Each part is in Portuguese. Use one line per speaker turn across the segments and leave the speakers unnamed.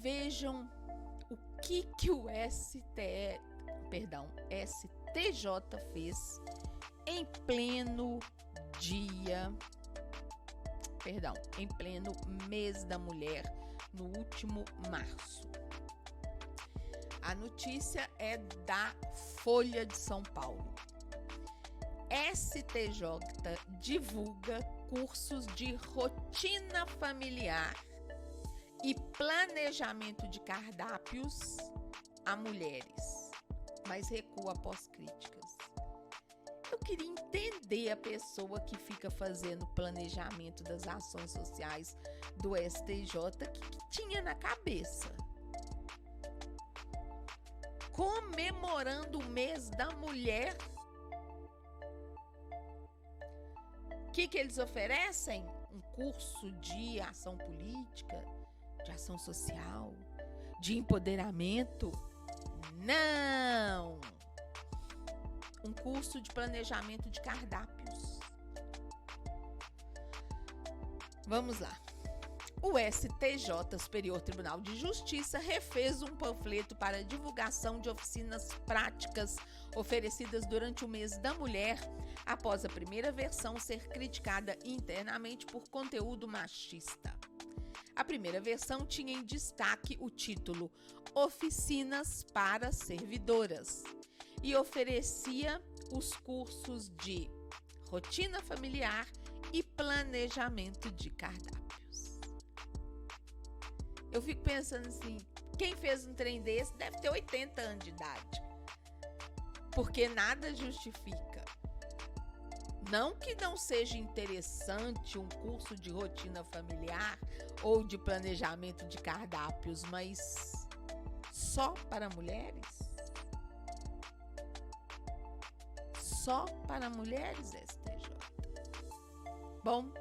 vejam o que o STJ fez em pleno mês da mulher, no último março. A notícia é da Folha de São Paulo. STJ divulga cursos de rotina familiar e planejamento de cardápios a mulheres, mas recua após críticas. Eu queria entender a pessoa que fica fazendo planejamento das ações sociais do STJ, o que tinha na cabeça. Comemorando o mês da mulher, o que eles oferecem? Um curso de ação política, de ação social, de empoderamento? Não! Um curso de planejamento de cardápios. Vamos lá. O STJ, Superior Tribunal de Justiça, refez um panfleto para divulgação de oficinas práticas oferecidas durante o mês da mulher, após a primeira versão ser criticada internamente por conteúdo machista. A primeira versão tinha em destaque o título Oficinas para Servidoras e oferecia os cursos de rotina familiar e planejamento de cardápios. Eu fico pensando assim, quem fez um trem desse deve ter 80 anos de idade, porque nada justifica. Não que não seja interessante um curso de rotina familiar ou de planejamento de cardápios, mas só para mulheres? Só para mulheres, STJ? Bom,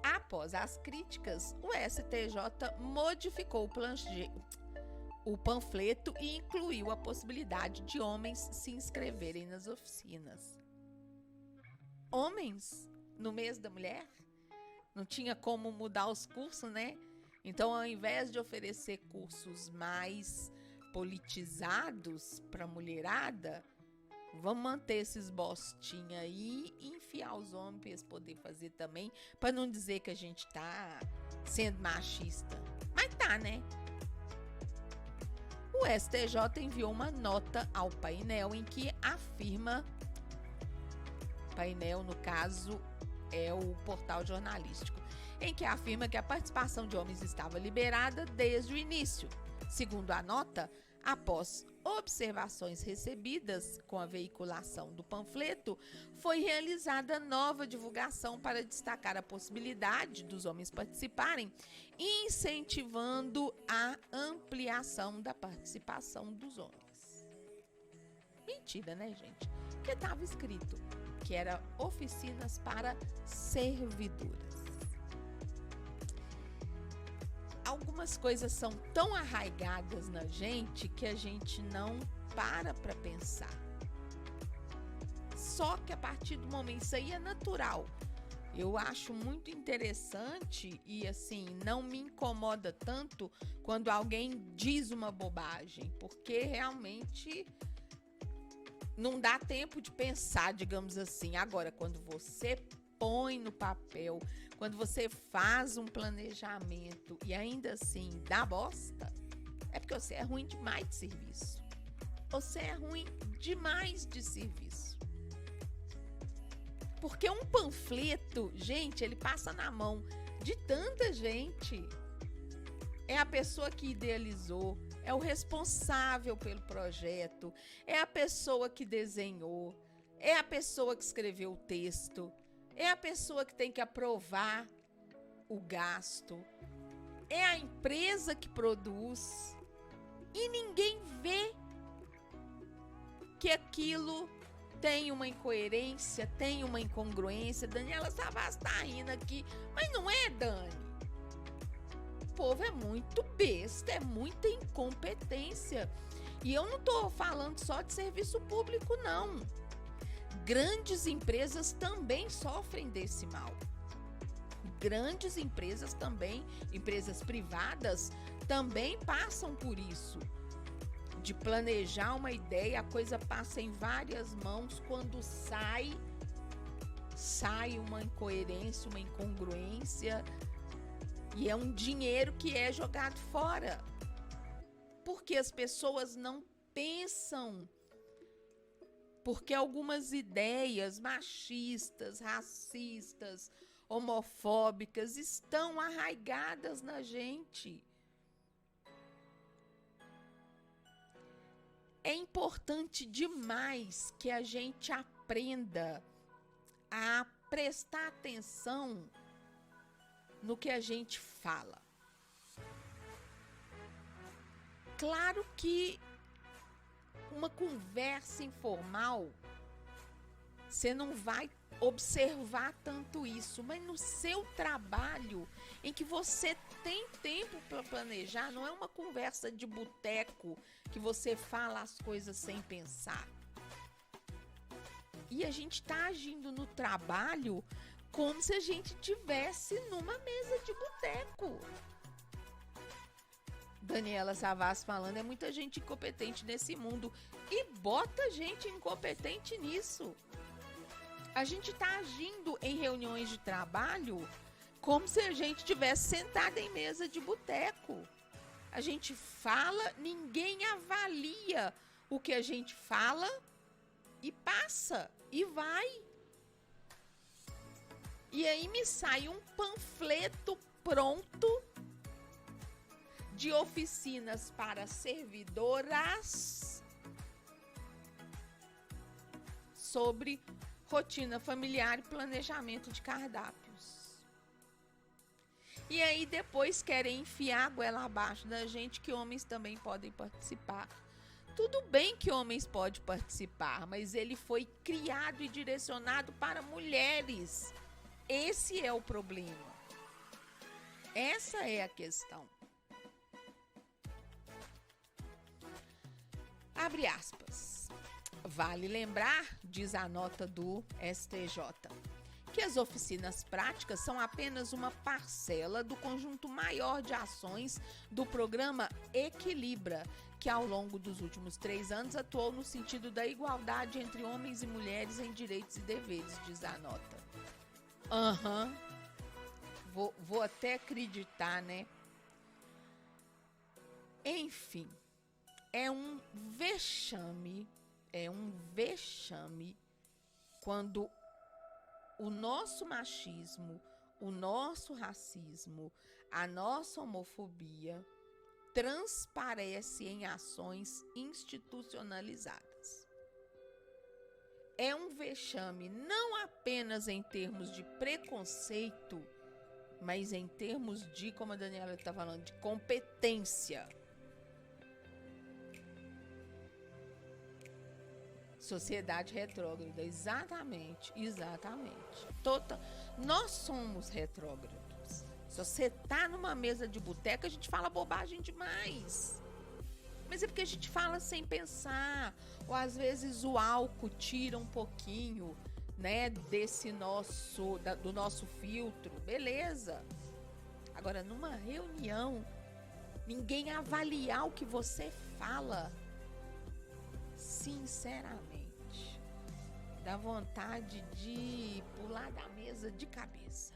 após as críticas, o STJ modificou o panfleto e incluiu a possibilidade de homens se inscreverem nas oficinas. Homens no mês da mulher? Não tinha como mudar os cursos, né? Então, ao invés de oferecer cursos mais politizados para a mulherada, vamos manter esses bostinhos aí e enfiar os homens para eles poderem fazer também, para não dizer que a gente tá sendo machista. Mas tá, né? O STJ enviou uma nota ao painel em que afirma... Painel, no caso, é o portal jornalístico, em que afirma que a participação de homens estava liberada desde o início. Segundo a nota, após observações recebidas com a veiculação do panfleto, foi realizada nova divulgação para destacar a possibilidade dos homens participarem, incentivando a ampliação da participação dos homens. Mentira, né, gente? Porque estava escrito que era oficinas para servidoras. Algumas coisas são tão arraigadas na gente que a gente não para pensar. Só que a partir do momento, isso aí é natural. Eu acho muito interessante e assim, não me incomoda tanto quando alguém diz uma bobagem, porque realmente não dá tempo de pensar, digamos assim. Agora, quando você põe no papel, quando você faz um planejamento e ainda assim dá bosta, é porque você é ruim demais de serviço. Você é ruim demais de serviço. Porque um panfleto, gente, ele passa na mão de tanta gente. É a pessoa que idealizou, é o responsável pelo projeto, é a pessoa que desenhou, é a pessoa que escreveu o texto, é a pessoa que tem que aprovar o gasto, é a empresa que produz e ninguém vê que aquilo tem uma incoerência, tem uma incongruência. Daniela Savassi tá rindo aqui, mas não é, Dani? O povo é muito besta, é muita incompetência. E eu não tô falando só de serviço público, não. Grandes empresas também sofrem desse mal. Grandes empresas também, empresas privadas, também passam por isso. De planejar uma ideia, a coisa passa em várias mãos, quando sai uma incoerência, uma incongruência, e é um dinheiro que é jogado fora. Porque as pessoas não pensam, porque algumas ideias machistas, racistas, homofóbicas estão arraigadas na gente. É importante demais que a gente aprenda a prestar atenção no que a gente fala. Claro que uma conversa informal, você não vai observar tanto isso, mas no seu trabalho, em que você tem tempo para planejar, não é uma conversa de boteco que você fala as coisas sem pensar. E a gente está agindo no trabalho como se a gente tivesse numa mesa de boteco. Daniela Savassi falando, é muita gente incompetente nesse mundo. E bota gente incompetente nisso. A gente está agindo em reuniões de trabalho como se a gente tivesse sentado em mesa de boteco. A gente fala, ninguém avalia o que a gente fala e passa e vai. E aí me sai um panfleto pronto de oficinas para servidoras sobre rotina familiar e planejamento de cardápios. E aí depois querem enfiar a goela abaixo da gente que homens também podem participar. Tudo bem que homens podem participar, mas ele foi criado e direcionado para mulheres. Esse é o problema. Essa é a questão. Abre aspas. Vale lembrar, diz a nota do STJ, que as oficinas práticas são apenas uma parcela do conjunto maior de ações do programa Equilibra, que ao longo dos últimos 3 anos atuou no sentido da igualdade entre homens e mulheres em direitos e deveres, diz a nota. Vou até acreditar, né? Enfim, é um vexame quando o nosso machismo, o nosso racismo, a nossa homofobia transparece em ações institucionalizadas. É um vexame não apenas em termos de preconceito, mas em termos de, como a Daniela está falando, de competência. Sociedade retrógrada, exatamente. Nós somos retrógrados. Se você tá numa mesa de boteca, a gente fala bobagem demais. Mas é porque a gente fala sem pensar. Ou às vezes o álcool tira um pouquinho, né, do nosso filtro. Beleza. Agora, numa reunião, ninguém avaliar o que você fala. Sinceramente, dá vontade de pular da mesa de cabeça.